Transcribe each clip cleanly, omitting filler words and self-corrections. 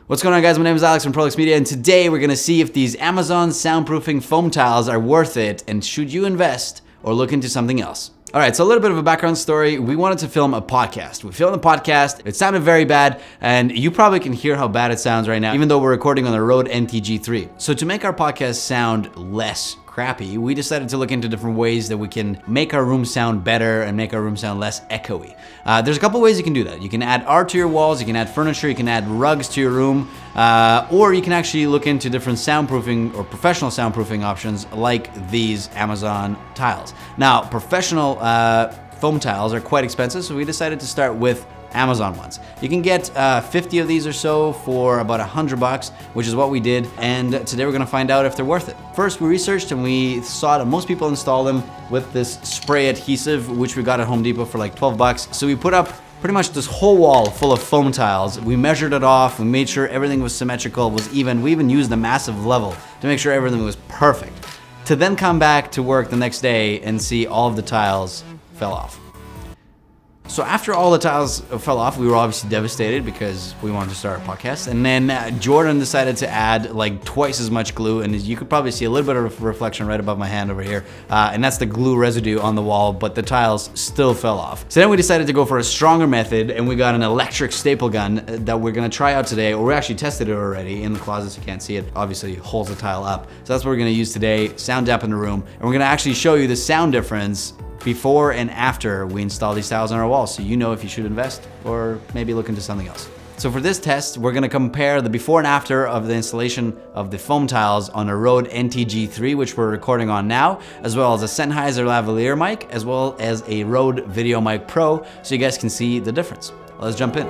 What's going on, guys? My name is Alex from Prolix Media, and today we're going to see if these Amazon soundproofing foam tiles are worth it, and should you invest or look into something else. All right, so a little bit of a background story. We wanted to film a podcast. We filmed the podcast. It sounded very bad, and you probably can hear how bad it sounds right now, even though we're recording on the Rode NTG3. So to make our podcast sound less crappy, we decided to look into different ways that we can make our room sound better and make our room sound less echoey. There's a couple ways you can do that. You can add art to your walls, you can add furniture, you can add rugs to your room, or you can actually look into different soundproofing or professional soundproofing options like these Amazon tiles. Now, professional foam tiles are quite expensive, so we decided to start with Amazon ones. You can get 50 of these or so for about $100, which is what we did, and today we're gonna find out if they're worth it. First, we researched and we saw that most people install them with this spray adhesive, which we got at Home Depot for like $12. So we put up pretty much this whole wall full of foam tiles. We measured it off, we made sure everything was symmetrical, was even. We even used a massive level to make sure everything was perfect. To then come back to work the next day and see all of the tiles fell off. So after all the tiles fell off, we were obviously devastated because we wanted to start a podcast. And then Jordan decided to add like twice as much glue, and you could probably see a little bit of reflection right above my hand over here. And that's the glue residue on the wall, but the tiles still fell off. So then we decided to go for a stronger method, and we got an electric staple gun that we're gonna try out today, or we actually tested it already in the closet, so you can't see it. Obviously holds the tile up. So that's what we're gonna use today, sound dampen the room. And we're gonna actually show you the sound difference before and after we install these tiles on our walls, so you know if you should invest or maybe look into something else. So for this test, we're gonna compare the before and after of the installation of the foam tiles on a Rode NTG3, which we're recording on now, as well as a Sennheiser Lavalier mic, as well as a Rode Video Mic Pro, so you guys can see the difference. Let's jump in.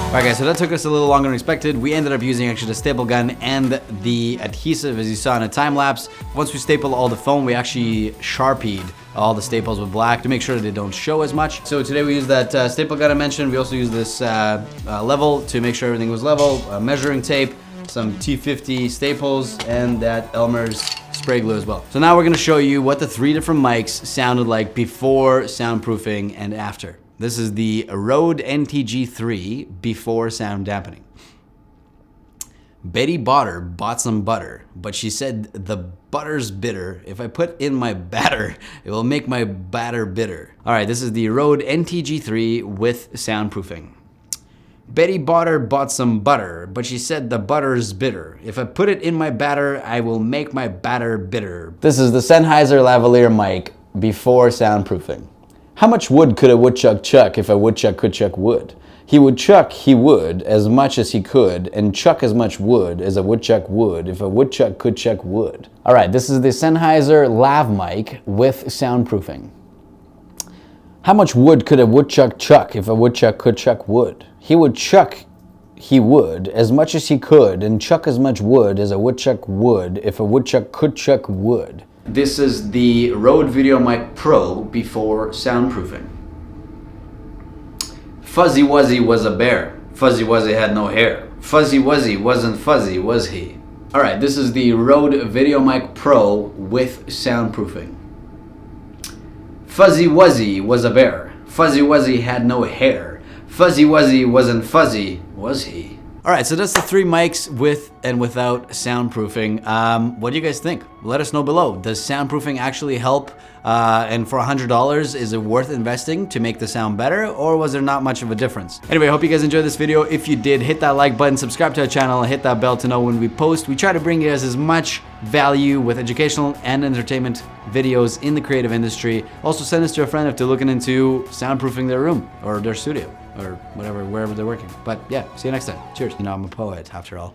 Alright guys, so that took us a little longer than expected. We ended up using actually the staple gun and the adhesive, as you saw in a time lapse. Once we stapled all the foam, we actually Sharpied all the staples with black to make sure that they don't show as much. So today we used that staple gun I mentioned. We also used this level to make sure everything was level, measuring tape, some T50 staples, and that Elmer's spray glue as well. So now we're gonna show you what the three different mics sounded like before soundproofing and after. This is the Rode NTG3 before sound dampening. Betty Botter bought some butter, but she said the butter's bitter. If I put in my batter, it will make my batter bitter. All right, this is the Rode NTG3 with soundproofing. Betty Botter bought some butter, but she said the butter's bitter. If I put it in my batter, I will make my batter bitter. This is the Sennheiser Lavalier mic before soundproofing. How much wood could a woodchuck chuck if a woodchuck could chuck wood? He would chuck, he would, as much as he could, and chuck as much wood as a woodchuck would if a woodchuck could chuck wood. All right, this is the Sennheiser Lav mic with soundproofing. How much wood could a woodchuck chuck if a woodchuck could chuck wood? He would chuck, he would, as much as he could, and chuck as much wood as a woodchuck would if a woodchuck could chuck wood. This is the Rode Video Mic Pro before soundproofing. Fuzzy Wuzzy was a bear. Fuzzy Wuzzy had no hair. Fuzzy Wuzzy wasn't fuzzy, was he? All right, this is the Rode Video Mic Pro with soundproofing. Fuzzy Wuzzy was a bear. Fuzzy Wuzzy had no hair. Fuzzy Wuzzy wasn't fuzzy, was he? All right, so that's the three mics with and without soundproofing. What do you guys think? Let us know below. Does soundproofing actually help? And for $100, is it worth investing to make the sound better, or was there not much of a difference? Anyway, I hope you guys enjoyed this video. If you did, hit that like button, subscribe to our channel, and hit that bell to know when we post. We try to bring you guys as much value with educational and entertainment videos in the creative industry. Also, send this to a friend if they're looking into soundproofing their room or their studio or whatever, wherever they're working. But yeah, see you next time. Cheers. You know, I'm a poet after all.